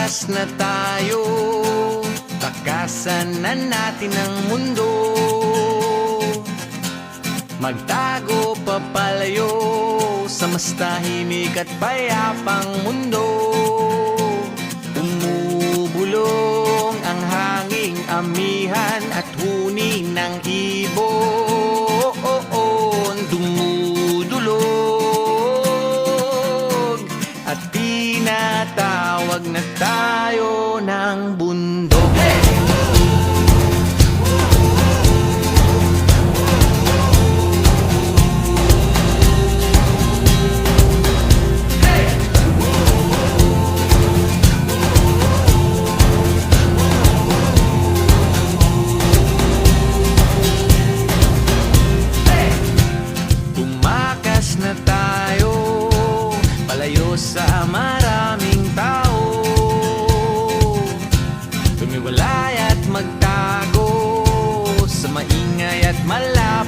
Tumakas na tayo, takasan na natin ang mundo. Magtago papalayo sa mas tahimik at payapang mundo. Umubulong ang hanging amihan at huni ng ibon. Dumudulog at tinatawag na tayo ng bundok. Tumakas na tayo, palayo sa maraming tao. Tumiwalay at magtago sa maingay at malapit